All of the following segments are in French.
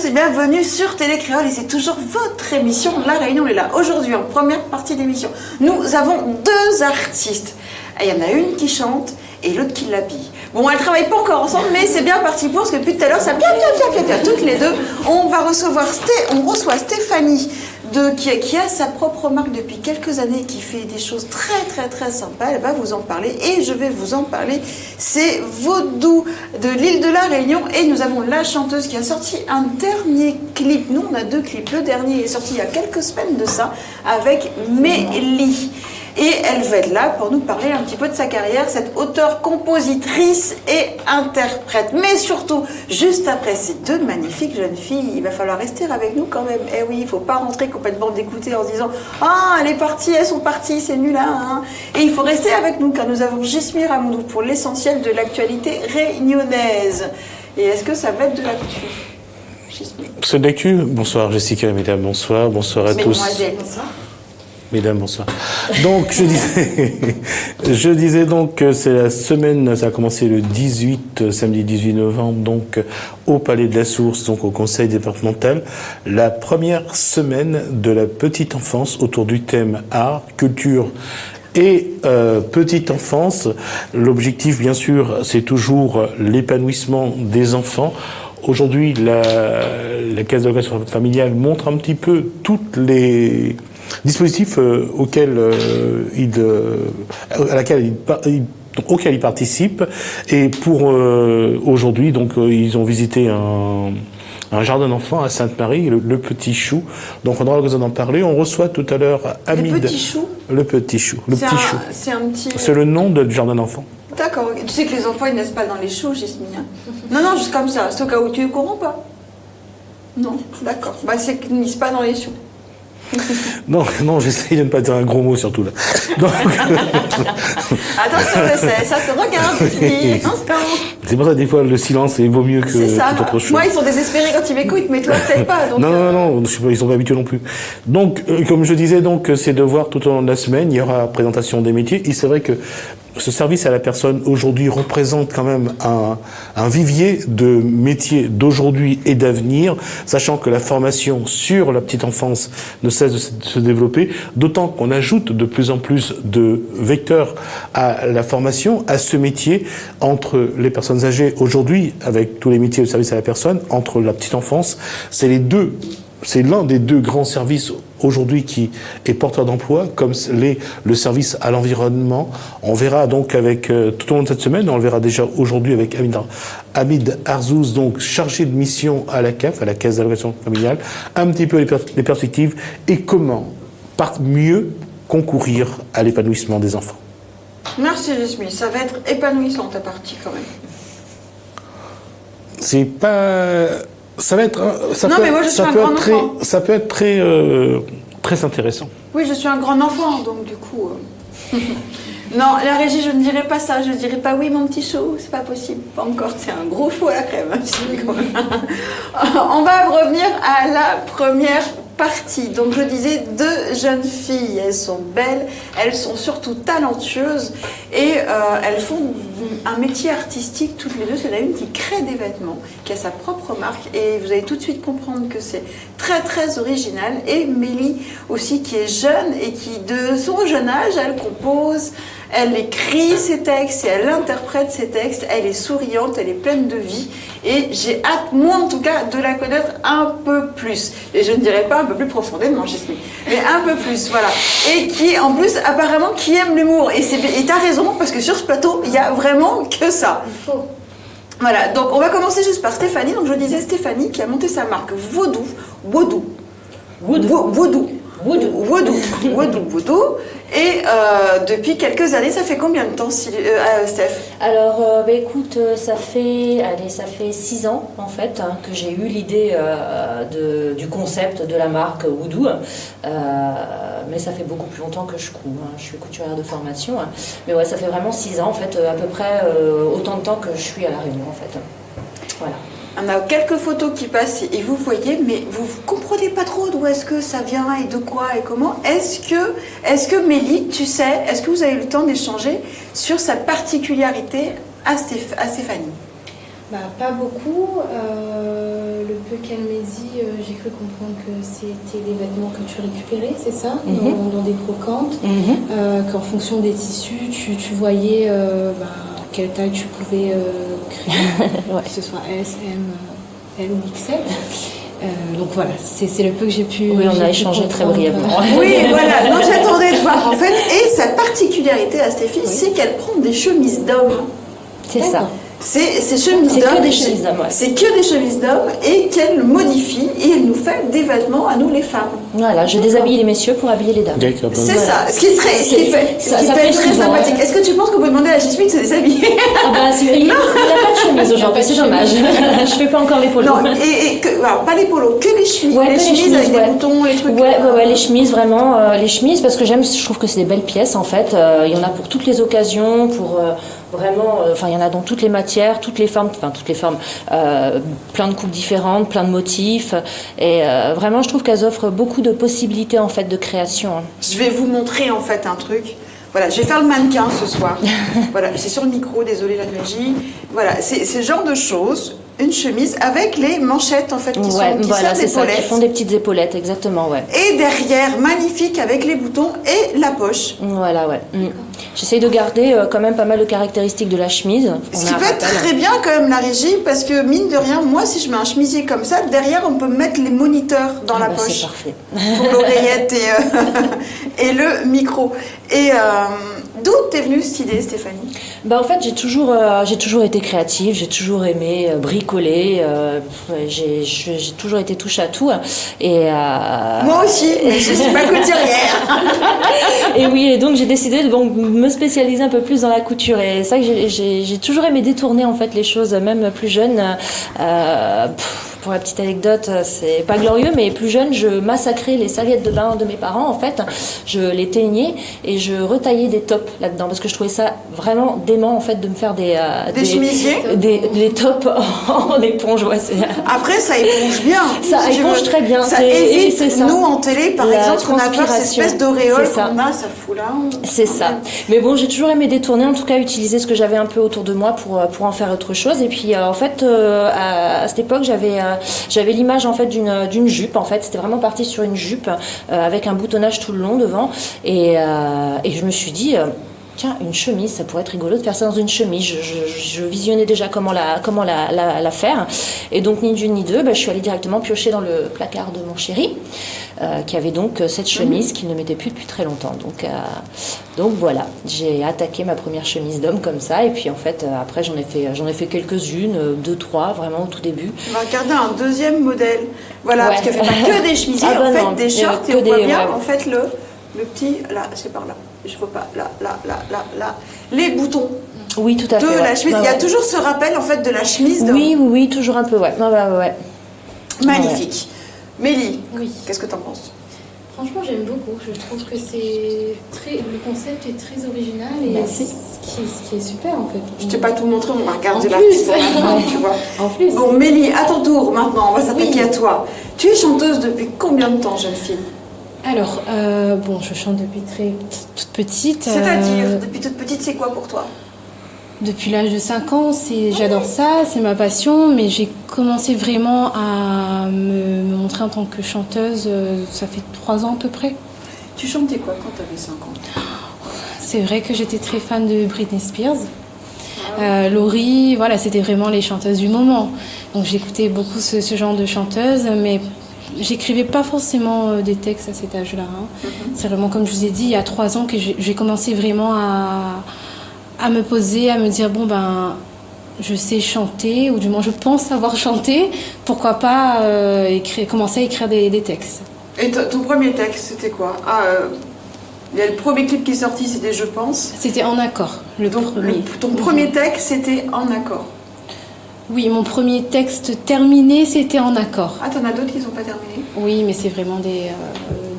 et bienvenue sur Télécréole et c'est toujours votre émission La Réunion est là. Aujourd'hui, en première partie d'émission, nous avons deux artistes. Il y en a une qui chante et l'autre qui l'habille. Bon, elles ne travaillent pas encore ensemble, mais c'est bien parti pour, parce que depuis tout à l'heure, ça bien, toutes les deux. On reçoit Stéphanie, qui a sa propre marque depuis quelques années, qui fait des choses très sympas. Elle va vous en parler et je vais vous en parler. C'est Vaudou de l'île de la Réunion et nous avons la chanteuse qui a sorti un dernier clip. Nous, on a deux clips. Le dernier est sorti il y a quelques semaines de ça avec Mélie. Et elle va être là pour nous parler un petit peu de sa carrière, cette auteure, compositrice et interprète. Mais surtout, juste après ces deux magnifiques jeunes filles, il va falloir rester avec nous quand même. Eh oui, il ne faut pas rentrer complètement dégoûté en se disant « Ah, elle est partie, elles sont parties, c'est nul hein !» Et il faut rester avec nous car nous avons Jesmine Ramondou pour l'essentiel de l'actualité réunionnaise. Et est-ce que ça va être de l'actu, Jesmine? C'est de l'actu. Bonsoir Jessica, mesdames, bonsoir. Bonsoir à tous. Bonsoir. Mesdames, bonsoir. Donc, je disais donc que c'est la semaine, ça a commencé le 18, samedi 18 novembre, donc au Palais de la Source, donc au Conseil départemental, la première semaine de la petite enfance autour du thème art, culture et petite enfance. L'objectif, bien sûr, c'est toujours l'épanouissement des enfants. Aujourd'hui, la Caisse d'allocation familiale montre un petit peu toutes les dispositifs auquel ils participent. Et pour aujourd'hui, donc ils ont visité un jardin d'enfants à Sainte-Marie, le Petit Chou. Donc on aura l'occasion d'en parler. On reçoit tout à l'heure Hamid. Le Petit Chou. Le Petit Chou. C'est un petit. C'est le nom du jardin d'enfants. D'accord. Tu sais que les enfants ils naissent pas dans les choux, Jesmine. Non, juste comme ça. C'est au cas où tu es au courant pas. Non, d'accord. Bah c'est qu'ils naissent pas dans les choux. Non, j'essaye de ne pas dire un gros mot surtout là. Donc... Attention, je sais, ça te regarde. C'est pour ça des fois le silence vaut mieux que toute autre chose. Moi ils sont désespérés quand ils m'écoutent, mais toi peut-être pas. Donc, non, ils sont pas habitués non plus. Donc, comme je disais, donc c'est de voir tout au long de la semaine, il y aura présentation des métiers. Et c'est vrai que ce service à la personne aujourd'hui représente quand même un vivier de métiers d'aujourd'hui et d'avenir, sachant que la formation sur la petite enfance ne cesse de se développer, d'autant qu'on ajoute de plus en plus de vecteurs à la formation, à ce métier, entre les personnes âgées aujourd'hui, avec tous les métiers de service à la personne, entre la petite enfance, c'est l'un des deux grands services aujourd'hui qui est porteur d'emploi, comme le service à l'environnement. On verra donc tout au long de cette semaine, on le verra déjà aujourd'hui avec Hamid Arzouz, donc chargé de mission à la CAF, à la Caisse d'allocation familiale, un petit peu les perspectives et comment mieux concourir à l'épanouissement des enfants. Merci Jesmine, ça va être épanouissant ta partie quand même. C'est pas... Ça va être... Ça peut être très intéressant. Oui, je suis un grand enfant, donc du coup... Non, la régie, je ne dirais pas ça. Je ne dirais pas oui, mon petit chou, c'est pas possible. Pas encore, c'est un gros chou à la crème. On va revenir à la première partie. Donc, je disais deux jeunes filles. Elles sont belles, elles sont surtout talentueuses et elles font un métier artistique toutes les deux. C'est la une qui crée des vêtements, qui a sa propre marque et vous allez tout de suite comprendre que c'est très original. Et Mélie aussi qui est jeune et qui, de son jeune âge, elle compose. Elle écrit ses textes et elle interprète ses textes. Elle est souriante, elle est pleine de vie. Et j'ai hâte, moi en tout cas, de la connaître un peu plus. Et je ne dirais pas un peu plus profondément, Jesmine, mais un peu plus, voilà. Et qui, en plus, apparemment, qui aime l'humour. Et t'as raison, parce que sur ce plateau, il n'y a vraiment que ça. Il faut. Voilà, donc on va commencer juste par Stéphanie. Donc je disais Stéphanie qui a monté sa marque Vaudou. Et depuis quelques années, ça fait combien de temps, Steph? Alors, écoute, ça fait 6 ans, en fait, que j'ai eu l'idée du concept de la marque Voodoo. Mais ça fait beaucoup plus longtemps que je couds. Je suis couturière de formation. Mais ouais, ça fait vraiment 6 ans, en fait, à peu près autant de temps que je suis à La Réunion, en fait. Voilà. On a quelques photos qui passent et vous voyez, mais vous ne comprenez pas trop d'où est-ce que ça vient et de quoi et comment. Est-ce que Mélie, tu sais, est-ce que vous avez eu le temps d'échanger sur sa particularité à Stéphanie? Pas beaucoup. Le peu qu'elle m'a dit, j'ai cru comprendre que c'était des vêtements que tu récupérais, c'est ça, dans des brocantes. Qu'en fonction des tissus, tu voyais quelle taille tu pouvais créer, que ce soit S, M, L ou XL. Donc voilà, c'est le peu que j'ai pu. Oui, on a échangé très brièvement. Oui, voilà. Non, j'attendais de voir en fait. Et sa particularité à Stéphie, c'est qu'elle prend des chemises d'hommes. C'est ça. C'est ces chemises d'hommes. C'est que des chemises d'hommes, ouais. C'est que des chemises d'hommes et qu'elle modifie et elle nous fait des vêtements à nous les femmes. Voilà, je déshabille les messieurs pour habiller les dames. D'accord. C'est ça, ce qui est très, ce qui fait très sympathique. Est-ce que tu penses qu'on peut demander à Jasmine de se déshabiller? Ah bah, il n'y a pas de chemise aujourd'hui, c'est dommage. Je fais pas encore les polos. Non, alors, pas les polos, que les chemises. Ouais, les chemises avec des boutons, les trucs. Ouais, les chemises, vraiment. Les chemises, parce que je trouve que c'est des belles pièces en fait. Il y en a pour toutes les occasions, pour vraiment. Il y en a dans toutes les matières, toutes les formes, plein de coupes différentes, plein de motifs. Et vraiment, je trouve qu'elles offrent beaucoup de possibilités en fait de création. Je vais vous montrer en fait un truc. Voilà, je vais faire le mannequin ce soir. Voilà, c'est sur le micro, désolé la régie. Voilà, c'est ce genre de choses. Une chemise avec les manchettes en fait qui sont c'est ça, épaulettes. Qui font des petites épaulettes, exactement, ouais. Et derrière, magnifique avec les boutons et la poche. Voilà, ouais. J'essaye de garder quand même pas mal de caractéristiques de la chemise. Ce qui peut être très bien quand même la régie, parce que mine de rien, moi si je mets un chemisier comme ça, derrière on peut mettre les moniteurs dans la poche. C'est parfait. Pour l'oreillette et le micro. Et d'où t'es venue cette idée, Stéphanie? En fait, j'ai toujours été créative, j'ai toujours aimé bricoler, j'ai toujours été touche à tout. Et, moi aussi, mais je suis pas couturière. Et oui, et donc j'ai décidé de me spécialiser un peu plus dans la couture. Et c'est ça que j'ai toujours aimé détourner en fait les choses, même plus jeune. Pour la petite anecdote, c'est pas glorieux, mais plus jeune, je massacrais les serviettes de bain de mes parents, en fait. Je les teignais et je retaillais des tops là-dedans, parce que je trouvais ça vraiment dément, en fait, de me faire des chemisiers, des tops en éponge. Ouais, après, ça éponge bien. Ça éponge très bien. Ça évite, nous, en télé, par exemple, on a peur cette espèce d'auréole qu'on a, ça fout là. C'est ça. Mais bon, j'ai toujours aimé détourner, en tout cas, utiliser ce que j'avais un peu autour de moi pour en faire autre chose. Et puis, en fait, à cette époque, j'avais l'image en fait d'une jupe. En fait, c'était vraiment parti sur une jupe avec un boutonnage tout le long devant. Et je me suis dit, tiens, une chemise, ça pourrait être rigolo de faire ça dans une chemise. Je visionnais déjà comment la faire. Et donc, ni d'une ni deux, je suis allée directement piocher dans le placard de mon chéri, qui avait donc cette chemise qu'il ne mettait plus depuis très longtemps. Donc voilà, j'ai attaqué ma première chemise d'homme comme ça. Et puis en fait, après, j'en ai fait quelques-unes, 2, 3, vraiment au tout début. On va regarder un deuxième modèle. Voilà, parce qu'elle fait pas que des chemisiers, en fait, des shorts. Et on voit bien, en fait, le petit, là, c'est par là. Je vois pas, là. Les boutons. Oui, tout à fait. De la chemise. Il y a toujours ce rappel, en fait, de la chemise. Oui, toujours un peu, ouais. Ouais. Magnifique. Mélie, oui. Qu'est-ce que t'en penses? Franchement, j'aime beaucoup. Je trouve que le concept est très original et ce qui est super, en fait. Je t'ai pas tout montré, on va regarder la tu vois. En plus. Bon, Mélie, à ton tour, maintenant, on va s'attaquer à toi. Tu es chanteuse depuis combien de temps, jeune fille? Alors, je chante depuis toute petite. C'est-à-dire, depuis toute petite, c'est quoi pour toi? Depuis l'âge de 5 ans, j'adore ça, c'est ma passion, mais j'ai commencé vraiment à me montrer en tant que chanteuse, ça fait 3 ans à peu près. Tu chantais quoi quand tu avais 5 ans? C'est vrai que j'étais très fan de Britney Spears. Laurie, voilà, c'était vraiment les chanteuses du moment. Donc j'écoutais beaucoup ce genre de chanteuses, mais j'écrivais pas forcément des textes à cet âge-là. C'est vraiment, comme je vous ai dit, il y a 3 ans que j'ai commencé vraiment à me poser, à me dire, je sais chanter, ou du moins je pense savoir chanter, pourquoi pas commencer à écrire des textes. Et ton premier texte, c'était quoi? Il y a le premier clip qui est sorti, c'était Je pense. C'était En accord, ton premier texte, c'était En accord. Oui, mon premier texte terminé, c'était En accord. Ah, t'en as d'autres qui ne sont pas terminés? Oui, mais c'est vraiment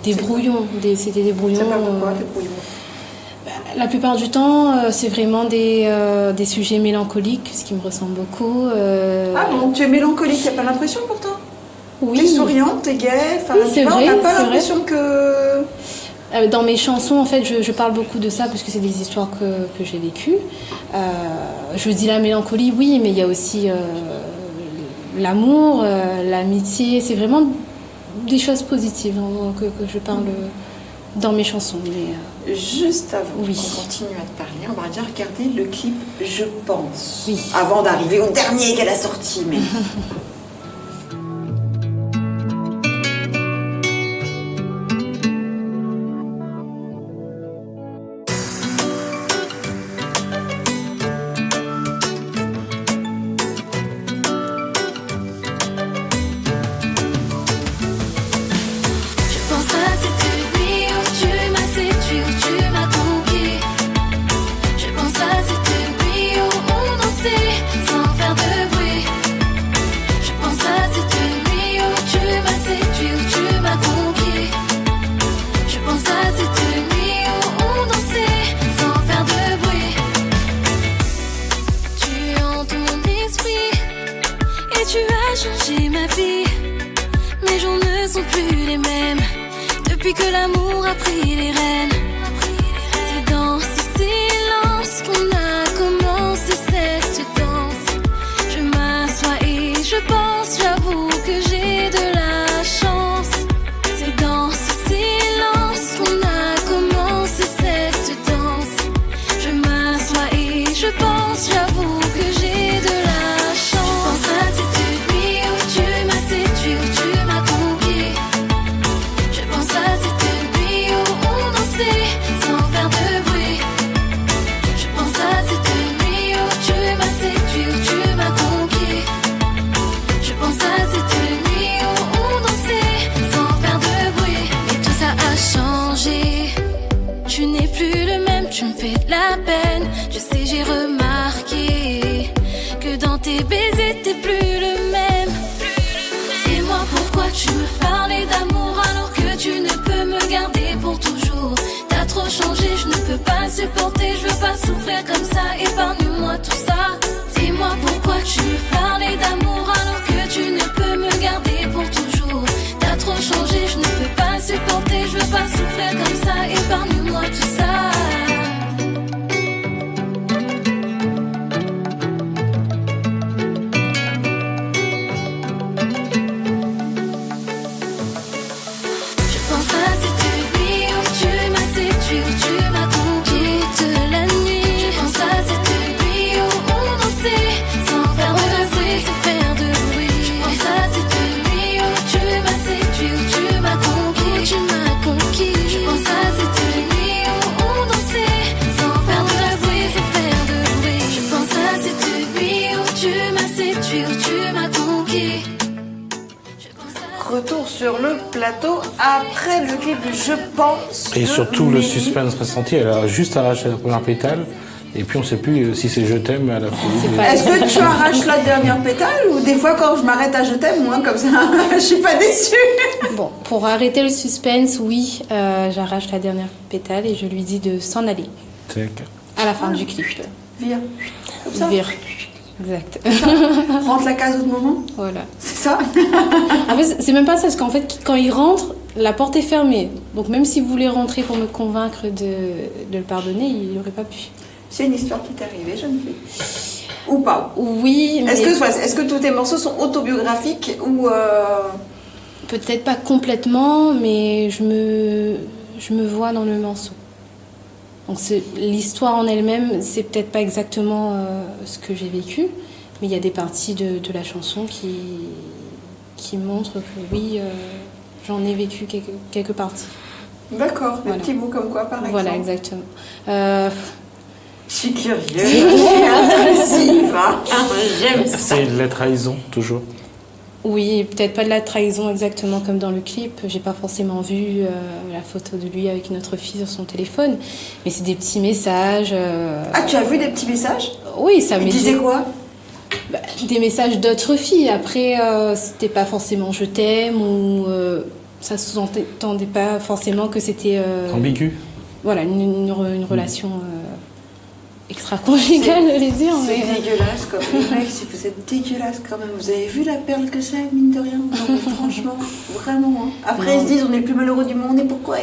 des brouillons. C'était des brouillons. C'est pas pourquoi, des brouillons? La plupart du temps, c'est vraiment des sujets mélancoliques, ce qui me ressemble beaucoup. Ah bon, tu es mélancolique, il n'y a pas l'impression pourtant? Oui. Tu es souriante, tu es gaie, oui, c'est vrai, on n'a pas l'impression que... Dans mes chansons, en fait, je parle beaucoup de ça parce que c'est des histoires que j'ai vécues. Je dis la mélancolie, oui, mais il y a aussi l'amour, l'amitié. C'est vraiment des choses positives que je parle dans mes chansons. Mais, juste avant oui. qu'on continue à te parler, on va déjà regarder le clip Je pense. Oui. Avant d'arriver au dernier qu'elle a sorti. Mais... Retour sur le plateau après le clip Je pense. Et surtout le suspense ressenti, elle a juste arraché la première pétale et puis on ne sait plus si c'est Je t'aime à la fin. Est-ce que tu arraches la dernière pétale ou des fois quand je m'arrête à Je t'aime, moi comme ça, je suis pas déçue. Bon, pour arrêter le suspense, oui, j'arrache la dernière pétale et je lui dis de s'en aller. À la fin du clip. Vire. Comme ça. Vire. Exact. Rentre la case au moment. Voilà. C'est ça. En fait, c'est même pas ça, parce qu'en fait, quand il rentre, la porte est fermée. Donc même s'il voulait rentrer pour me convaincre de le pardonner, il n'aurait pas pu. C'est une histoire qui t'est arrivée, jeune fille. Ou pas. Oui, mais... Est-ce que tous tes morceaux sont autobiographiques ou... Peut-être pas complètement, mais je me vois dans le morceau. Donc l'histoire en elle-même, c'est peut-être pas exactement ce que j'ai vécu, mais il y a des parties de la chanson qui montrent que oui, j'en ai vécu quelques parties. D'accord, des Voilà. petits mots comme quoi, par exemple. Voilà, exactement. Je suis curieuse, je suis agressive, hein. J'aime ça. C'est de la trahison, toujours. Oui, peut-être pas de la trahison exactement comme dans le clip. J'ai pas forcément vu la photo de lui avec notre fille sur son téléphone, mais c'est des petits messages. Ah, tu as vu des petits messages? Oui, ça Il me disait quoi? des messages d'autres filles. Après, c'était pas forcément je t'aime ou ça sous-entendait pas forcément que c'était Ambigu. voilà une relation extra-conjugales, j'allais dire. C'est Mais... dégueulasse comme les mecs, si vous êtes dégueulasse quand même. Vous avez vu la perle que c'est, mine de rien? Non, mais franchement, vraiment. Hein. Après, Non. ils se disent on est le plus malheureux du monde, et pourquoi?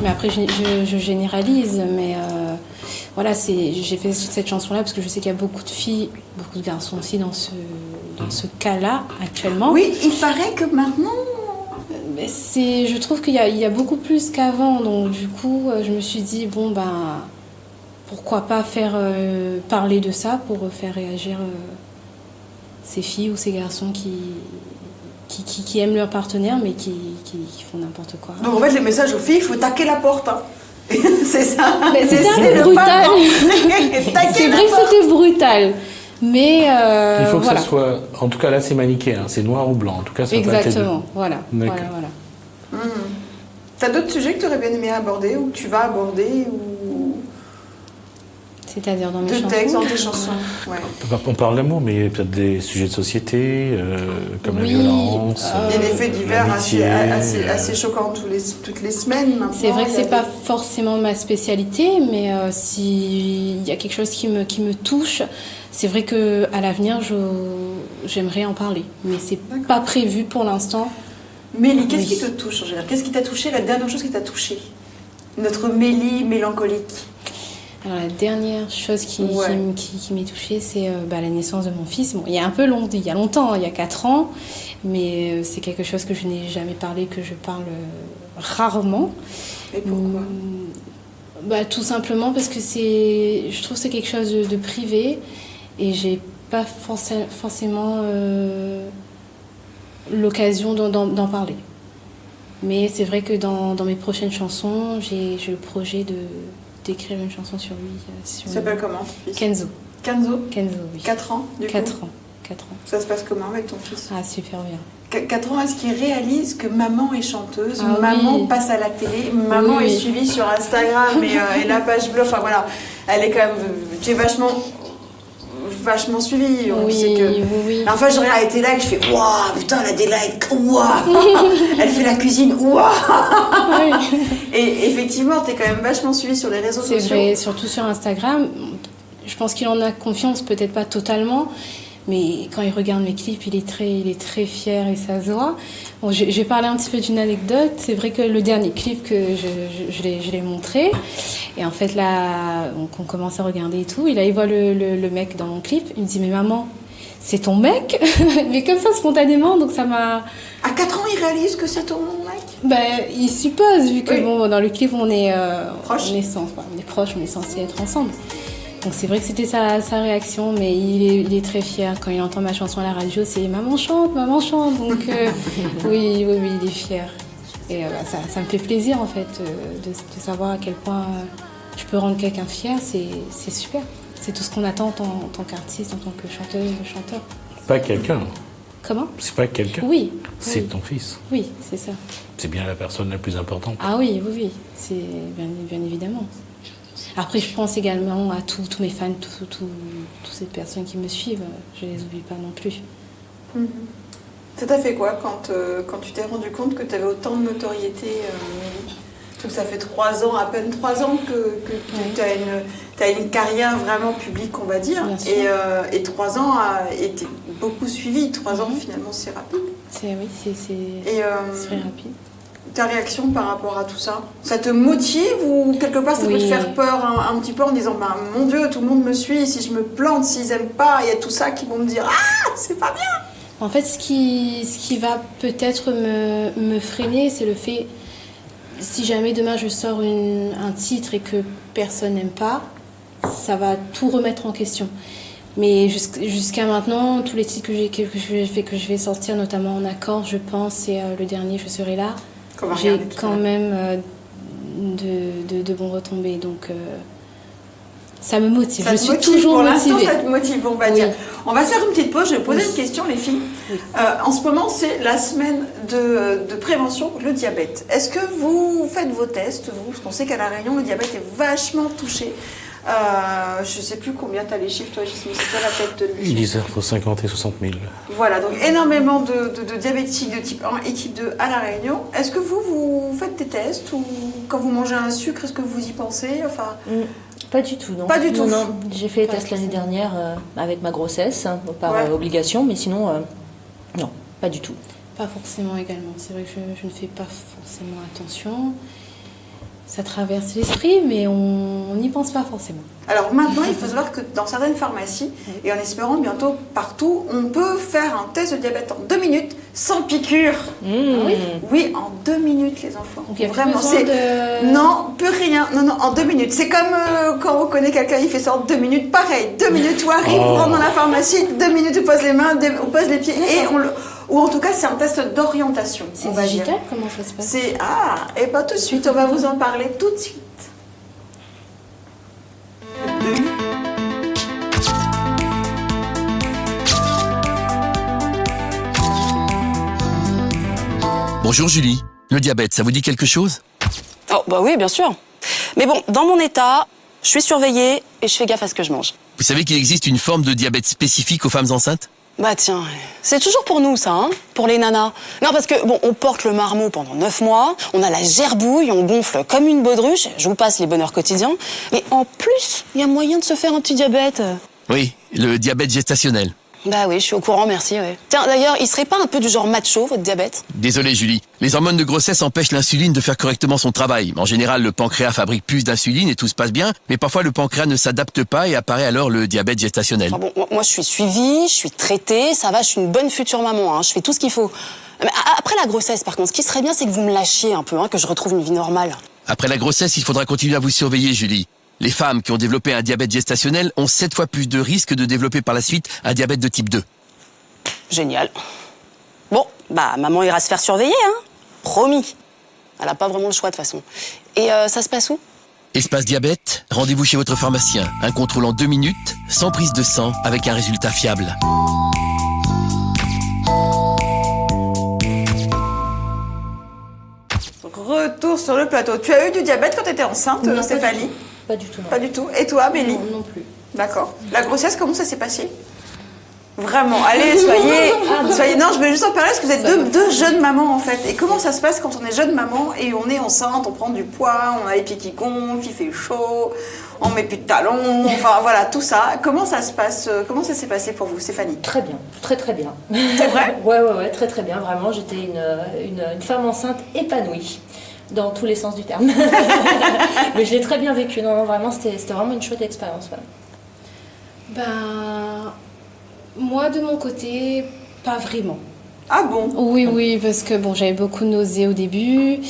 Mais après, je généralise, mais voilà, j'ai fait cette chanson-là parce que je sais qu'il y a beaucoup de filles, beaucoup de garçons aussi dans ce cas-là actuellement. Oui, il paraît que maintenant... Mais je trouve qu'il y a beaucoup plus qu'avant, donc du coup, je me suis dit, bon, ben, pourquoi pas faire parler de ça pour faire réagir ces filles ou ces garçons qui aiment leur partenaire, mais qui font n'importe quoi. Donc en fait, les messages aux filles, il faut taquer la porte. Hein. C'est ça. Mais c'était un C'est peu le brutal. pas d'entrer. Taquer C'est la vrai que porte. c'était brutal. Mais Il faut que voilà. ça soit... En tout cas, là, c'est manichéen. C'est noir ou blanc. En tout cas, ça peut être les deux. Exactement, voilà. D'accord. Voilà. T'as d'autres sujets que tu aurais bien aimé aborder ou que tu vas aborder ou C'est-à-dire dans mes de chansons. textes dans tes chansons? Ouais. On parle d'amour, mais il y a peut-être des sujets de société, comme Oui, la violence, Il y a des faits divers l'amitié, assez choquants toutes les semaines maintenant. C'est vrai que Il y a c'est pas des- forcément ma spécialité, mais s'il y a quelque chose qui me touche, c'est vrai que à l'avenir, j'aimerais en parler. Mais c'est D'accord. pas prévu pour l'instant. Mélie, qu'est-ce Oui. qui te touche en général? Qu'est-ce qui t'a touché, la dernière chose qui t'a touché? Notre Mélie mélancolique. Alors, la dernière chose qui m'est touchée, c'est la naissance de mon fils. Bon, il y a il y a longtemps, il y a 4 ans, mais c'est quelque chose que je n'ai jamais parlé, que je parle rarement. Et pourquoi? Tout simplement parce que je trouve que c'est quelque chose de privé et j'ai pas forcément l'occasion d'en parler. Mais c'est vrai que dans mes prochaines chansons, j'ai le projet d'écrire une chanson sur lui. Il s'appelle comment ton fils? Kenzo. Kenzo. Kenzo, oui. 4 ans du coup. 4 ans. 4 ans. Ça se passe comment avec ton fils? Ah, super bien. 4 ans, est-ce qu'il réalise que maman est chanteuse, Ah maman oui. passe à la télé, maman Oui, est oui. suivie sur Instagram et la page bleue, enfin voilà, elle est quand même, tu es vachement suivie. On Oui, sait que... oui. Enfin, je regarde les likes, je fais waouh, putain, elle a des likes, waouh, elle fait la cuisine, waouh. Oui. Et effectivement, t'es quand même vachement suivie sur les réseaux C'est sociaux. vrai, surtout sur Instagram. Je pense qu'il en a confiance, peut-être pas totalement, mais quand il regarde mes clips, il est très fier et ça se voit. Bon, je vais parler un petit peu d'une anecdote. C'est vrai que le dernier clip que je l'ai montré, et en fait là, donc on commence à regarder et tout, et là il voit le mec dans mon clip, il me dit mais maman, c'est ton mec? Mais comme ça spontanément, donc ça m'a... À 4 ans, il réalise que c'est ton mec? Il suppose, vu que Oui. bon, dans le clip on est Proches. on est proches, on est censé être ensemble. Donc c'est vrai que c'était sa réaction, mais il est très fier. Quand il entend ma chanson à la radio, c'est maman chante. Donc oui, il est fier. Et ça me fait plaisir en fait de savoir à quel point je peux rendre quelqu'un fier. C'est super. C'est tout ce qu'on attend en tant qu'artiste, en tant que chanteuse, chanteur. Pas quelqu'un. Comment? C'est pas quelqu'un. Oui. C'est oui. ton fils. Oui, c'est ça. C'est bien la personne la plus importante. Ah oui, c'est bien évidemment. Après, je pense également à tous mes fans, toutes ces personnes qui me suivent. Je les oublie pas non plus. Ça t'a fait quoi quand tu t'es rendu compte que tu avais autant de notoriété, Mélie? Parce que ça fait 3 ans, à peine 3 ans que tu as une carrière vraiment publique, on va dire. Bien sûr. Et 3 ans a été beaucoup suivi. 3 ans, finalement, c'est rapide. C'est Et très rapide. ta réaction par rapport à tout ça, ça te motive ou quelque part ça peut te Oui. faire peur un petit peu en disant bah, mon Dieu, tout le monde me suit, si je me plante, s'ils n'aiment pas, il y a tout ça qui vont me dire ah, c'est pas bien. En fait, ce qui va peut-être me freiner, c'est le fait, si jamais demain je sors un titre et que personne n'aime pas, ça va tout remettre en question. Mais jusqu'à maintenant, tous les titres que je vais sortir, notamment en accord, je pense, et le dernier, Je serai là, Qu'on va j'ai regarder tout à quand l'heure. même de bons retombées. Donc, ça me motive. Ça Je te suis motive, toujours pour l'instant, motivée. ça te motive, on va Oui. dire. On va se faire une petite pause, je vais poser Oui. une question, les filles. Oui. En ce moment, c'est la semaine de prévention, le diabète. Est-ce que vous faites vos tests, vous? Parce qu'on sait qu'à La Réunion, le diabète est vachement touché. Je ne sais plus combien tu as les chiffres, toi, Gismi, c'est toi la tête de Ils l'émission. disent entre 50 et 60 000. Voilà, donc énormément de diabétiques de type 1 et type 2 à La Réunion. Est-ce que vous faites des tests ou quand vous mangez un sucre, est-ce que vous y pensez? Enfin, Pas du tout, non. Pas du tout. Non, j'ai fait les Pas tests l'année forcément. dernière avec ma grossesse, par Ouais. obligation, mais sinon, non, pas du tout. Pas forcément également. C'est vrai que je ne fais pas forcément attention. Ça traverse l'esprit, mais on n'y pense pas forcément. Alors maintenant, il faut savoir que dans certaines pharmacies, et en espérant bientôt partout, on peut faire un test de diabète en 2 minutes sans piqûre. Mmh. Ah oui. Oui, en 2 minutes, les enfants. Donc il y a plus Vraiment, besoin c'est... de... Non, plus rien. Non, non, en 2 minutes. C'est comme quand on connaît quelqu'un, il fait ça en 2 minutes. Pareil, 2 minutes, tu arrives, on rentre dans la pharmacie, 2 minutes, tu poses les mains, on pose les pieds, et on le... Ou en tout cas, c'est un test d'orientation. C'est on va dire. digital, comment ça se passe? C'est... Ah, et pas tout de suite, on va vous en parler tout de suite. Bonjour Julie, le diabète, ça vous dit quelque chose? Oh, bah oui, bien sûr. Mais bon, dans mon état, je suis surveillée et je fais gaffe à ce que je mange. Vous savez qu'il existe une forme de diabète spécifique aux femmes enceintes? Bah tiens, c'est toujours pour nous ça, hein, pour les nanas. Non, parce que, bon, on porte le marmot pendant 9 mois, on a la gerbouille, on gonfle comme une baudruche, je vous passe les bonheurs quotidiens, et en plus, il y a moyen de se faire un petit diabète. Oui, le diabète gestationnel. Bah oui, je suis au courant, merci, ouais. Tiens, d'ailleurs, il serait pas un peu du genre macho, votre diabète? Désolé Julie, les hormones de grossesse empêchent l'insuline de faire correctement son travail. En général, le pancréas fabrique plus d'insuline et tout se passe bien, mais parfois le pancréas ne s'adapte pas et apparaît alors le diabète gestationnel. Enfin bon, moi je suis suivie, je suis traitée, ça va, je suis une bonne future maman, hein, je fais tout ce qu'il faut. Mais après la grossesse, par contre, ce qui serait bien, c'est que vous me lâchiez un peu, hein, que je retrouve une vie normale. Après la grossesse, il faudra continuer à vous surveiller Julie. Les femmes qui ont développé un diabète gestationnel ont 7 fois plus de risques de développer par la suite un diabète de type 2. Génial. Bon, bah maman ira se faire surveiller, hein. Promis. Elle a pas vraiment le choix de toute façon. Et ça se passe où? Espace diabète, rendez-vous chez votre pharmacien. Un contrôle en 2 minutes, sans prise de sang, avec un résultat fiable. Donc, retour sur le plateau. Tu as eu du diabète quand tu étais enceinte, Non, Stéphanie? Pas du tout, non. Pas du tout. Et toi, Amélie? Non, non plus. D'accord. La grossesse, comment ça s'est passé? Vraiment, allez, soyez... Non, je vais juste en parler parce que vous êtes deux jeunes mamans en fait. Et comment ça se passe quand on est jeune maman et on est enceinte, on prend du poids, on a les pieds qui gonflent, il fait chaud, on met plus de talons, enfin voilà, tout ça. Comment ça se passe? Comment ça s'est passé pour vous, Stéphanie? Très bien, très très bien. C'est vrai? Ouais, très très bien, vraiment. J'étais une femme enceinte épanouie, dans tous les sens du terme. Mais je l'ai très bien vécu, non, vraiment, c'était vraiment une chouette expérience. Voilà. Ben, moi de mon côté, pas vraiment. Ah bon? Oui, parce que bon, j'avais beaucoup de nausées au début.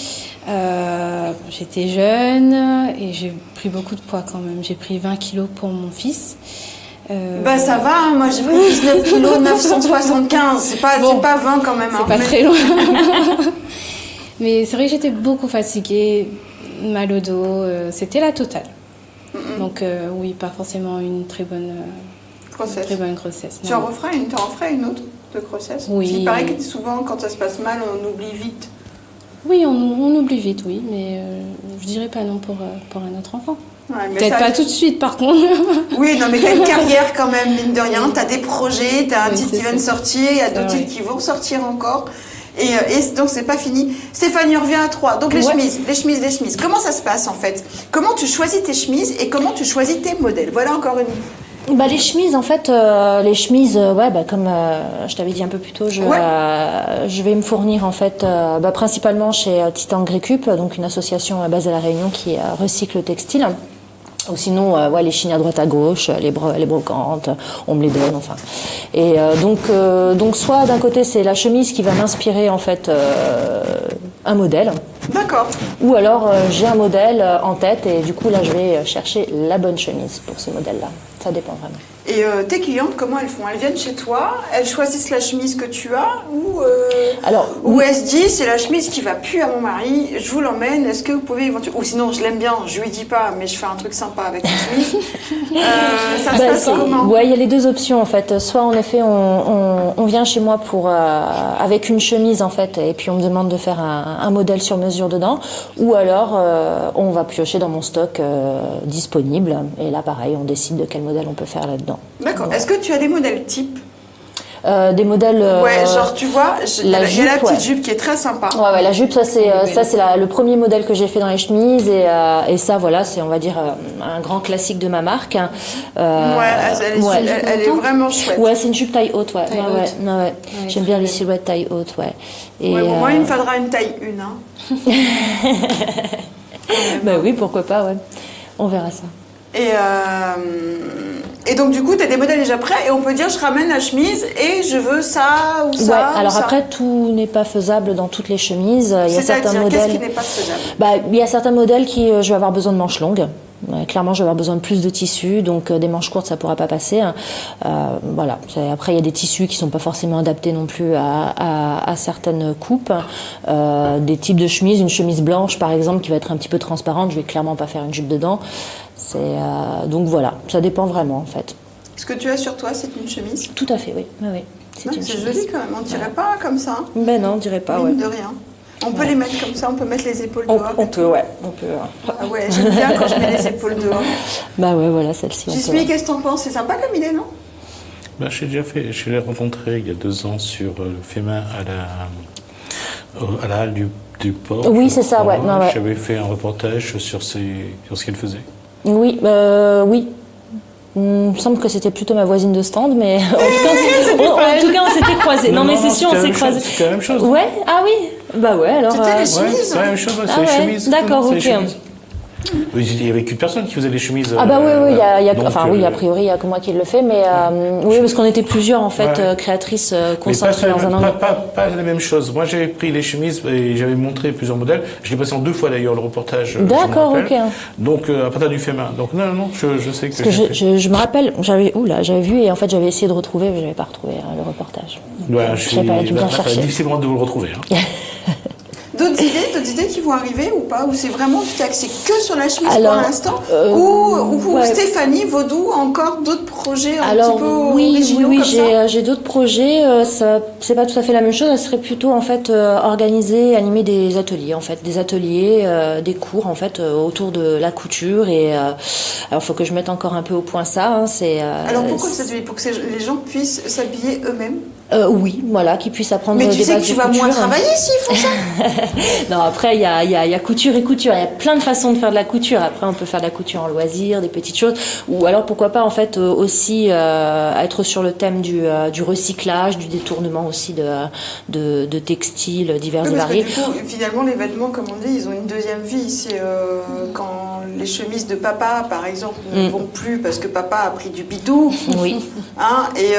J'étais jeune et j'ai pris beaucoup de poids quand même. J'ai pris 20 kilos pour mon fils. Bah ça va, hein. Moi j'ai pris 19 kilos, 975. C'est pas 20 quand même. C'est pas très loin. Mais c'est vrai que j'étais beaucoup fatiguée, mal au dos. C'était la totale. Donc oui, pas forcément une très bonne grossesse. Tu non. en referais une autre de grossesse? Oui. Il paraît que souvent quand ça se passe mal, on oublie vite. Oui, on oublie vite, oui, mais je dirais pas non pour un autre enfant. Ouais, mais Peut-être ça- pas tout de suite, par contre. Oui, non, mais t'as une carrière quand même, mine de rien. T'as des projets, t'as un Oui, titre c'est qui vient de ça. sortir, il y a d'autres Ah, titres qui vont sortir encore. Et donc c'est pas fini. Stéphanie, on revient à toi. Donc les Ouais. chemises. Comment ça se passe en fait? Comment tu choisis tes chemises et comment tu choisis tes modèles? Voilà encore une... Bah, les chemises, en fait, comme je t'avais dit un peu plus tôt, je vais me fournir en fait, principalement chez Titan Grécup, donc une association basée à La Réunion qui recycle le textile. Ou sinon, les chignes à droite à gauche, les brocantes, on me les donne, enfin. Et donc soit d'un côté c'est la chemise qui va m'inspirer en fait un modèle, D'accord. ou alors j'ai un modèle en tête et du coup là je vais chercher la bonne chemise pour ce modèle-là. Ça dépend vraiment. Et tes clientes, comment elles font? Elles viennent chez toi, elles choisissent la chemise que tu as ou elles se disent c'est la chemise qui va plus à mon mari, je vous l'emmène, est-ce que vous pouvez éventuellement... Ou sinon je l'aime bien, je lui dis pas, mais je fais un truc sympa avec cette chemise. Ça se passe comment? Ouais, il y a les deux options en fait. Soit en effet on vient chez moi pour avec une chemise en fait et puis on me demande de faire un modèle sur mesure dedans, ou alors on va piocher dans mon stock disponible et là pareil on décide de quel modèle on peut faire là-dedans. D'accord. Est-ce que tu as des modèles types? Des modèles. Ouais, genre tu vois, il y a la petite ouais. jupe qui est très sympa. Ouais, la jupe, ça c'est le premier modèle que j'ai fait dans les chemises et ça voilà, c'est on va dire un grand classique de ma marque. Elle est vraiment chouette. Ouais, c'est une jupe taille haute, ouais. Taille haute. Ouais. J'aime bien les silhouettes taille haute, ouais. Et Ouais, bon, moi il me faudra une taille 1. Hein. Bah oui, pourquoi pas, ouais. On verra ça. Et donc du coup, tu as des modèles déjà prêts et on peut dire je ramène la chemise et je veux ça ou ça. Ouais, ou alors ça. après tout n'est pas faisable dans toutes les chemises. Il y a certains C'est-à-dire, qu'est-ce modèles. qui n'est pas faisable? Il y a certains modèles qui je vais avoir besoin de manches longues. Clairement, je vais avoir besoin de plus de tissus, donc des manches courtes, ça pourra pas passer. Voilà. Après, il y a des tissus qui sont pas forcément adaptés non plus à certaines coupes. Des types de chemises, une chemise blanche par exemple, qui va être un petit peu transparente, je vais clairement pas faire une jupe dedans. Donc voilà, ça dépend vraiment en fait. Ce que tu as sur toi, c'est une chemise? Tout à fait, oui. C'est joli quand même, on dirait pas comme ça. Hein. Ben non, on dirait pas, Mine de rien. On peut les mettre comme ça, on peut mettre les épaules dehors. On peut, ouais. On peut. Ah ouais, j'aime bien quand je mets les épaules dehors. Bah ouais, voilà, celle-ci. Jasmine, qu'est-ce que t'en penses? C'est sympa comme idée, non? Ben, je l'ai rencontré il y a 2 ans sur le Fémin à la halle du port. Oui, c'est ça, ouais. Non, ouais. J'avais fait un reportage sur ce qu'elle faisait. Oui, oui. Il me semble que c'était plutôt ma voisine de stand, mais en tout cas, on s'était croisés. Non, mais c'est sûr, on s'est croisés. C'était la même chose. Ouais, ah oui. Bah ouais, alors. C'était les Ouais, chemises. c'est la même chose, c'est Ah les ouais, chemises. d'accord, C'est les ok. chemises. Il n'y avait qu'une personne qui faisait les chemises. Ah bah oui, donc, a priori, il n'y a que moi qui le fais, mais oui, parce qu'on était plusieurs, en fait, Ouais. créatrices Mais concentrées dans un angle. pas la même chose. Moi, j'avais pris les chemises et j'avais montré plusieurs modèles. Je l'ai passé en 2 fois d'ailleurs, le reportage. D'accord, je me rappelle. ok. Donc, à partir du Fémin. Donc, non, je sais que. Parce que je me rappelle, j'avais vu et en fait j'avais essayé de retrouver, mais j'avais pas retrouvé le reportage. Ouais, je suis pas dû bien chercher. difficilement de vous le retrouver. Hein. D'autres idées qui vont arriver ou pas? Ou c'est vraiment tu t'es axé que sur la chemise Alors, pour l'instant? Ou ouais. Stéphanie Vaudou a encore d'autres projets un Alors petit peu oui, originaux comme ça? j'ai d'autres projets. C'est pas tout à fait la même chose. Ça serait plutôt en fait organiser, animer des ateliers en fait, des cours en fait autour de la couture et alors faut que je mette encore un peu au point ça. Hein, Alors pourquoi ça devait pour que les gens puissent s'habiller eux-mêmes? Oui, voilà, qu'ils puissent apprendre Mais des tu sais que bases tu de vas couture. moins travailler s'ils font ça. Non, après, il y a couture et couture. Il y a plein de façons de faire de la couture. Après, on peut faire de la couture en loisir, des petites choses. Ou alors, pourquoi pas, en fait, aussi être sur le thème du recyclage, du détournement aussi de textiles divers et Parce que variés. du coup, finalement, les vêtements, comme on dit, ils ont une deuxième vie. C'est quand les chemises de papa, par exemple, ne vont plus parce que papa a pris du bidou. Oui. Hein, et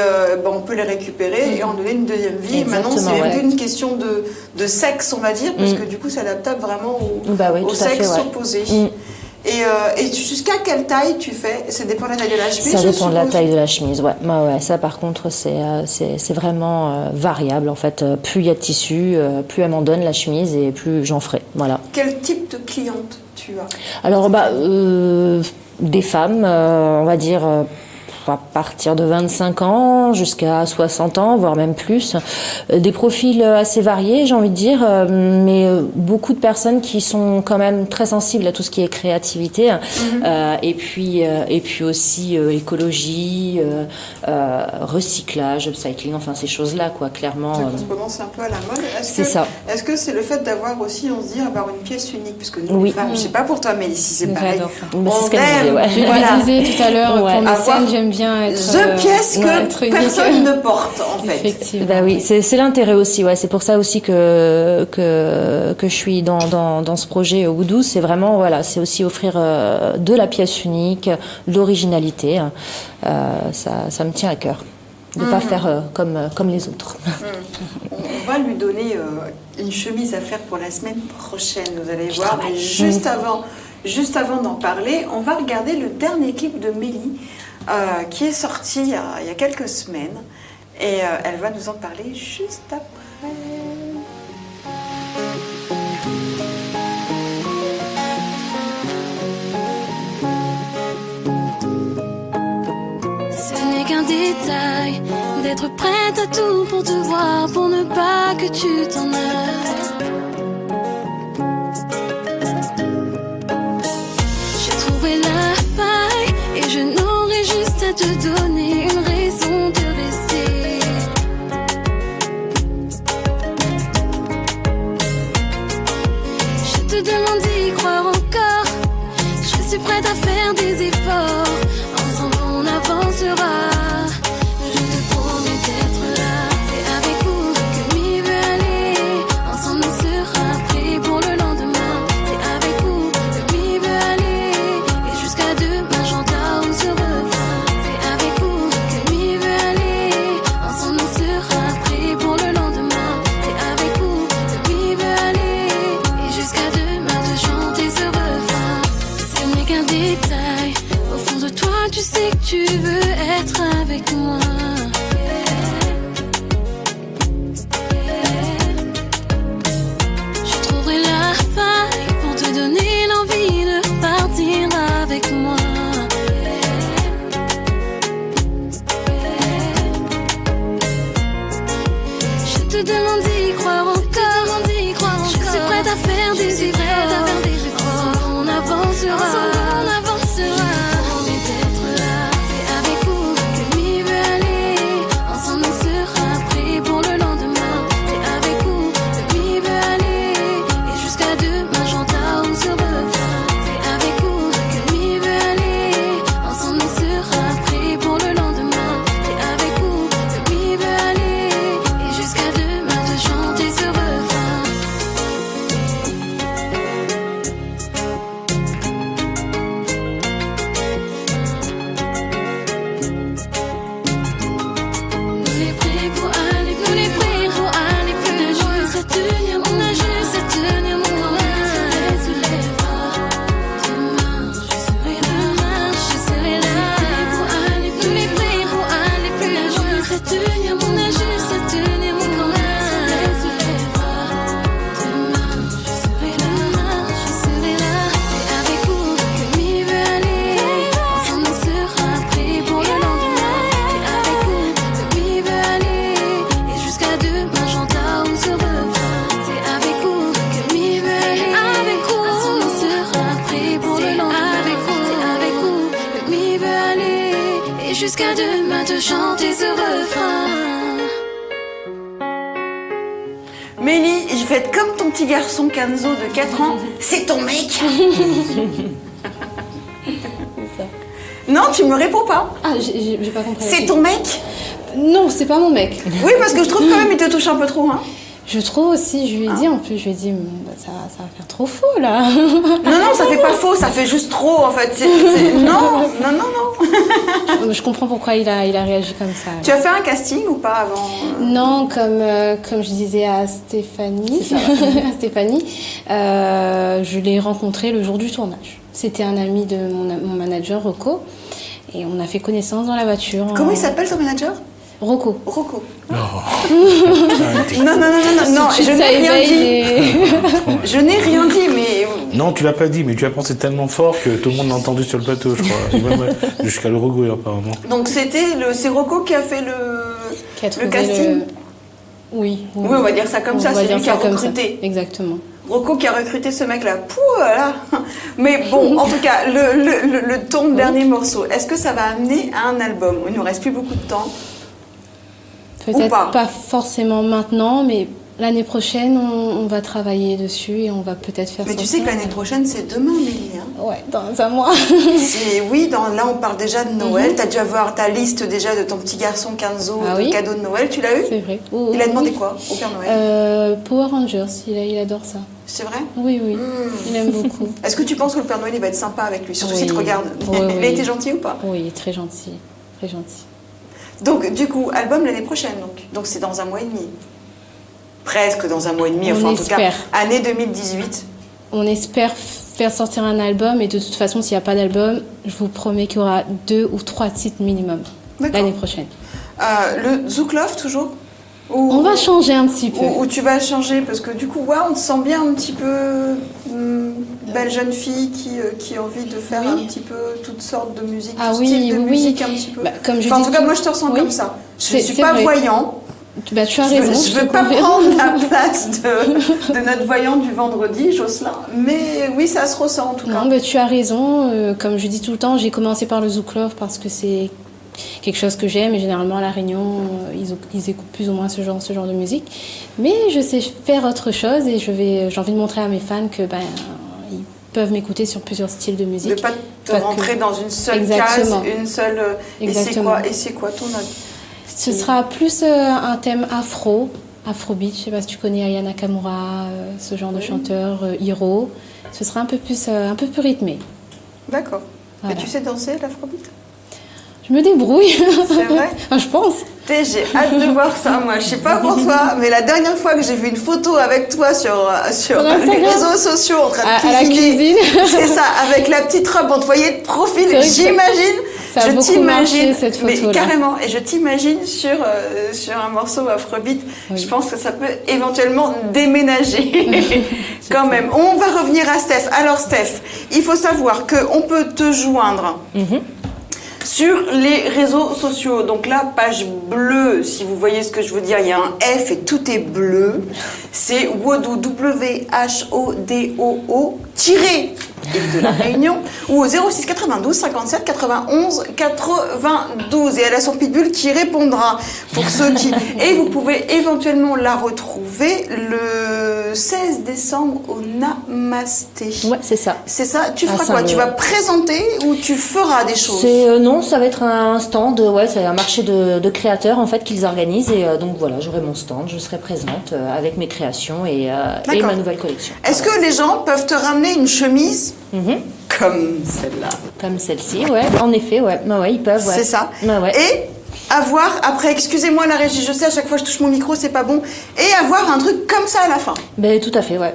on peut les récupérer et en donner une deuxième vie. Exactement, Maintenant, c'est même ouais. plus une question de sexe, on va dire, parce que du coup, c'est adaptable vraiment Bah oui, au tout à sexe fait, ouais. opposé. Et jusqu'à quelle taille tu fais? Ça dépend de la taille de la chemise. Ça je dépend de la suppose. taille de la chemise, ouais. Ouais, ça, par contre, c'est vraiment variable, en fait. Plus il y a de tissu, plus elle m'en donne, la chemise, et plus j'en ferai. Voilà. Quel type de cliente tu as? Alors, des femmes, on va dire, à partir de 25 ans jusqu'à 60 ans, voire même plus. Des profils assez variés, j'ai envie de dire, mais beaucoup de personnes qui sont quand même très sensibles à tout ce qui est créativité, et puis aussi écologie, recyclage, upcycling, enfin ces choses-là, quoi, clairement. En ce moment, c'est un peu à la mode. C'est ça. Est-ce que c'est le fait d'avoir aussi, on se dit, avoir une pièce unique? Parce que nous, Oui. les femmes, je sais pas pour toi, mais ici, c'est pareil. J'adore ça. Mais c'est ce qu'elle aime, disait, ouais. Je le disais tout à l'heure, Ouais. pour mes Avoir scènes, j'aime bien être... The pièce que être unique. personne ne porte, en fait. Effectivement. Bah oui, c'est l'intérêt aussi, ouais. C'est pour ça aussi que je suis dans ce projet Woodoo. C'est vraiment, voilà, c'est aussi offrir de la pièce unique, de l'originalité. Ça me tient à cœur de pas faire comme les autres. On va lui donner une chemise à faire pour la semaine prochaine, vous allez voir. Mais juste avant d'en parler, on va regarder le dernier clip de Mélie qui est sorti il y a quelques semaines. Et elle va nous en parler juste après. Ce n'est qu'un détail, d'être prête à tout pour te voir, pour ne pas que tu t'en ailles. J'ai trouvé la faille et je n'aurai juste à te donner une raison de rester. dis que tu veux être avec moi. Je trouverai la faille pour te donner l'envie de partir avec moi. Je te demande d'y croire encore. Je suis prête à faire des efforts. Ensemble on avancera. Promets d'être là, c'est avec vous que m'y veut aller. Ensemble on sera prêts pour le lendemain. C'est avec vous que m'y veut aller. Et jusqu'à demain j'entends ce refrain. C'est avec vous que m'y veut aller. Ensemble on sera prêts pour le lendemain. C'est avec vous que m'y veut aller. Et jusqu'à demain de chanter ce refrain. On est prêts pour aller plus loin. On a juste à tenir, mon main se lèvera. Demain, je serai là. On est prêts pour aller plus loin. On a juste à tenir, mon main se lèvera. Demain, je serai là. C'est avec vous que m'y veut aller. Ensemble on sera prêts pour le lendemain. C'est avec vous que m'y veut aller. Et jusqu'à demain j'entends ce refrain. C'est avec vous que m'y veut aller. Ensemble on sera prêts pour le lendemain. C'est avec vous que m'y veut aller. Et jusqu'à demain de chanter ce refrain. Mélie, je vais être comme ton petit garçon Kenzo de 4 ans. C'est ton mec. Non, tu me réponds pas. Ah, j'ai pas compris. C'est ton mec. Non, c'est pas mon mec. Oui, parce que je trouve quand même il te touche un peu trop. Hein. Je trouve aussi, je lui ai dit en plus, ça va faire trop faux là. Non, ça fait pas faux, ça fait juste trop en fait. Non. Je comprends pourquoi il a réagi comme ça. Tu as fait un casting ou pas avant? Non, comme je disais à Stéphanie, je l'ai rencontré le jour du tournage. C'était un ami de mon manager, Rocco, et on a fait connaissance dans la voiture. Comment il s'appelle ton manager? Rocco. Non, je n'ai rien dit. Je n'ai rien dit, mais... Non, tu l'as pas dit, mais tu as pensé tellement fort que tout le monde l'a entendu sur le plateau, je crois. Et même, jusqu'à l'Uruguay, apparemment. Donc c'est Rocco qui a fait Qui a trouvé le casting. Oui, on va dire ça comme ça, c'est lui qui a recruté. Exactement. Rocco qui a recruté ce mec-là. Pouh, voilà. Mais bon, en tout cas, ton dernier morceau, est-ce que ça va amener à un album? Il nous reste plus beaucoup de temps. Peut-être pas forcément maintenant, mais l'année prochaine, on va travailler dessus et on va peut-être faire ça. Mais tu sais que l'année prochaine, c'est demain, Mélie. Hein. Ouais, dans un mois. Là, on parle déjà de Noël. Tu as dû avoir ta liste déjà de ton petit garçon Kenzo de cadeaux de Noël. Tu l'as eu? C'est vrai. Il a demandé quoi au Père Noël? Power Rangers, il adore ça. C'est vrai? Oui, il aime beaucoup. Est-ce que tu penses que le Père Noël il va être sympa avec lui? Surtout s'il te regarde. Oui. Il a été gentil ou pas? Oui, très gentil. Très gentil. Donc, du coup, album l'année prochaine. Donc c'est dans un mois et demi. Presque dans un mois et demi. Enfin, en tout cas, année 2018. On espère faire sortir un album. Et de toute façon, s'il n'y a pas d'album, je vous promets qu'il y aura 2 ou 3 titres minimum l'année prochaine. Le Zouk Love, toujours? On va changer un petit peu. Ou tu vas changer, parce que du coup, on te sent bien un petit peu belle jeune fille qui a envie de faire un petit peu toutes sortes de musique, style de musique un petit peu. Comme je en tout cas, moi je te ressens comme ça. Je ne suis pas voyant. Tu as raison. Je ne veux pas prendre la place de notre voyant du vendredi, Jocelyn. Mais oui, ça se ressent en tout cas. Non, tu as raison. Comme je dis tout le temps, j'ai commencé par le Zouk Love parce que c'est quelque chose que j'aime. Et généralement, à La Réunion, ils écoutent plus ou moins ce genre de musique. Mais je sais faire autre chose et j'ai envie de montrer à mes fans que ils peuvent m'écouter sur plusieurs styles de musique. De pas te rentrer dans une seule case, une seule... Exactement. Et c'est quoi ton avis? Ce sera plus un thème afrobeat. Je sais pas si tu connais Aya Nakamura, ce genre de chanteur, Hiro. Ce sera un peu plus rythmé. D'accord. Voilà. Et tu sais danser l'afrobeat? Je me débrouille. C'est vrai? Je pense. J'ai hâte de voir ça, moi. Je sais pas pour toi, mais la dernière fois que j'ai vu une photo avec toi sur les réseaux sociaux en train de cuisiner, à la cuisine. C'est ça, avec la petite robe, on te voyait de profil. J'imagine Ça a beaucoup marché, cette mais photo-là. carrément, et je t'imagine sur un morceau Afrobeat. Oui. Je pense que ça peut éventuellement déménager quand même. On va revenir à Steph. Alors Steph, il faut savoir qu'on peut te joindre sur les réseaux sociaux. Donc là, page bleue, si vous voyez ce que je veux dire, il y a un F et tout est bleu. C'est Wodoo, WHODOO, tiré de la Réunion, ou au 06 92 57 91 92. Et elle a son pitbull qui répondra pour ceux qui... Et vous pouvez éventuellement la retrouver le 16 décembre au Namasté. Ouais, c'est ça. C'est ça. Tu feras Ah, ça quoi me- Tu vas présenter ou tu feras des choses? Non, ça va être un stand, ouais, c'est un marché de créateurs en fait qu'ils organisent et donc voilà, j'aurai mon stand, je serai présente avec mes créations et D'accord. ma nouvelle collection. Est-ce que les gens peuvent te ramener une chemise comme celle-là? Comme celle-ci, ouais, en effet, ouais, bah ouais, ils peuvent, ouais. C'est ça. Bah ouais. Et avoir, après, excusez-moi la régie, je sais à chaque fois que je touche mon micro, c'est pas bon, et avoir un truc comme ça à la fin. Ben tout à fait, ouais.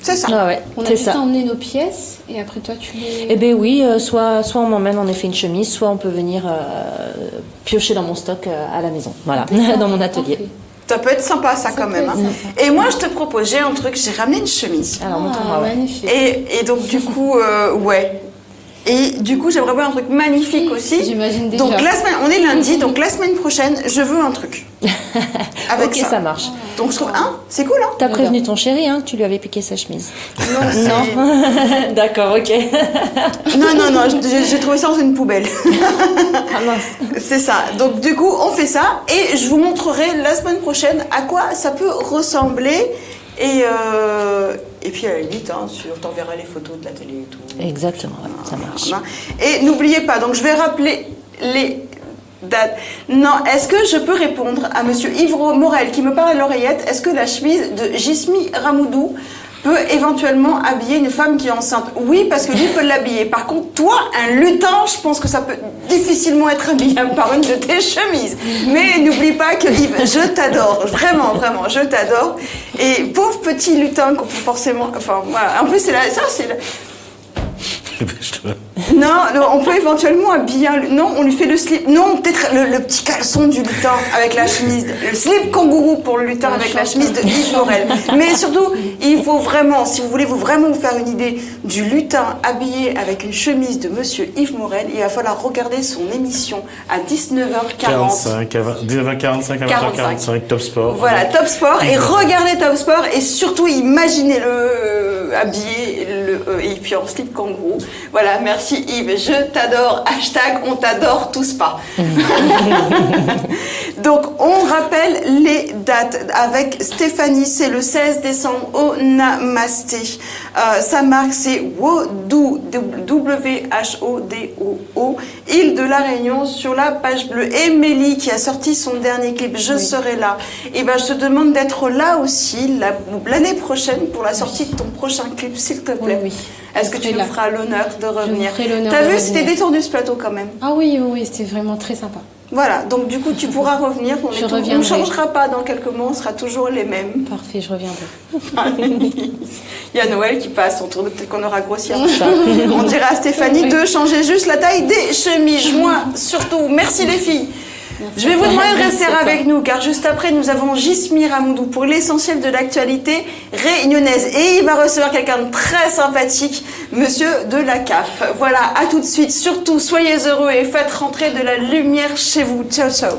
C'est ça. Ah ouais, On a c'est juste ça. à emmener nos pièces et après toi tu les... Eh ben oui, soit on m'emmène en effet une chemise, soit on peut venir piocher dans mon stock à la maison, voilà, dans mon atelier. Parfait. Ça peut être sympa, ça, quand peut même. être hein. sympa. Et moi, je te propose, j'ai un truc, j'ai ramené une chemise. Alors montre-moi, ouais. magnifique. Et donc, du coup, ouais. Et du coup, j'aimerais voir un truc magnifique aussi. J'imagine déjà. Donc, la semaine, on est lundi, donc la semaine prochaine, je veux un truc. Avec Ok, ça marche. Donc, je trouve, hein, c'est cool, hein? T'as prévenu ton chéri, hein, que tu lui avais piqué sa chemise. Non, c'est- D'accord, ok. non, j'ai trouvé ça dans une poubelle. Ah mince. C'est ça. Donc du coup, on fait ça et je vous montrerai la semaine prochaine à quoi ça peut ressembler. Et puis à la limite, hein, on t'enverra les photos de l'atelier et tout. Exactement, ouais, ça marche. Voilà. Et n'oubliez pas, donc je vais rappeler les dates. Non, est-ce que je peux répondre à monsieur Yves Morel qui me parle à l'oreillette? Est-ce que la chemise de Jismi Ramoudou peut éventuellement habiller une femme qui est enceinte? Oui, parce que lui peut l'habiller. Par contre, toi, un lutin, je pense que ça peut difficilement être habillable par une de tes chemises. Mais n'oublie pas que Yves, je t'adore. Vraiment, vraiment, je t'adore. Et pauvre petit lutin qu'on peut forcément... Enfin, voilà. En plus, c'est Non, on peut éventuellement habiller non, on lui fait le slip. Non, peut-être le petit caleçon du lutin avec la chemise. Le slip kangourou pour le lutin avec la chemise de Yves Morel. Mais surtout, il faut vraiment, si vous voulez vraiment vous faire une idée du lutin habillé avec une chemise de monsieur Yves Morel, il va falloir regarder son émission à 19h40. 19h45 à 20h45, Top Sport. Voilà, Top Sport. Et regardez Top Sport et surtout imaginez-le habillé et puis en slip kangourou. Voilà, merci Yves, je t'adore. Hashtag on t'adore tous pas. Donc on rappelle les dates avec Stéphanie, c'est le 16 décembre au Namasté. Sa marque c'est Wodoo, WHODOO, île de la Réunion, sur la page bleue. Et Mélie qui a sorti son dernier clip, Je serai là. Et ben je te demande d'être là aussi l'année prochaine pour la sortie de ton prochain clip, s'il te plaît. Oui. Est-ce que Je tu serai nous là. feras l'honneur de revenir? ferai l'honneur T'as de vu, revenir. c'était détournu ce plateau quand même. Ah oui, c'était vraiment très sympa. Voilà, donc du coup tu pourras revenir. On Je ne reviendrai. changera pas dans quelques mois, on sera toujours les mêmes. Parfait, je reviendrai. Il y a Noël qui passe, on tourne, peut-être qu'on aura grossi un peu ça. On dira à Stéphanie de changer juste la taille des chemises. Moi, surtout, merci les filles. Je vais vous demander de rester avec nous, car juste après, nous avons Jismi Ramoudou pour l'essentiel de l'actualité réunionnaise. Et il va recevoir quelqu'un de très sympathique, monsieur de la CAF. Voilà, à tout de suite. Surtout, soyez heureux et faites rentrer de la lumière chez vous. Ciao, ciao.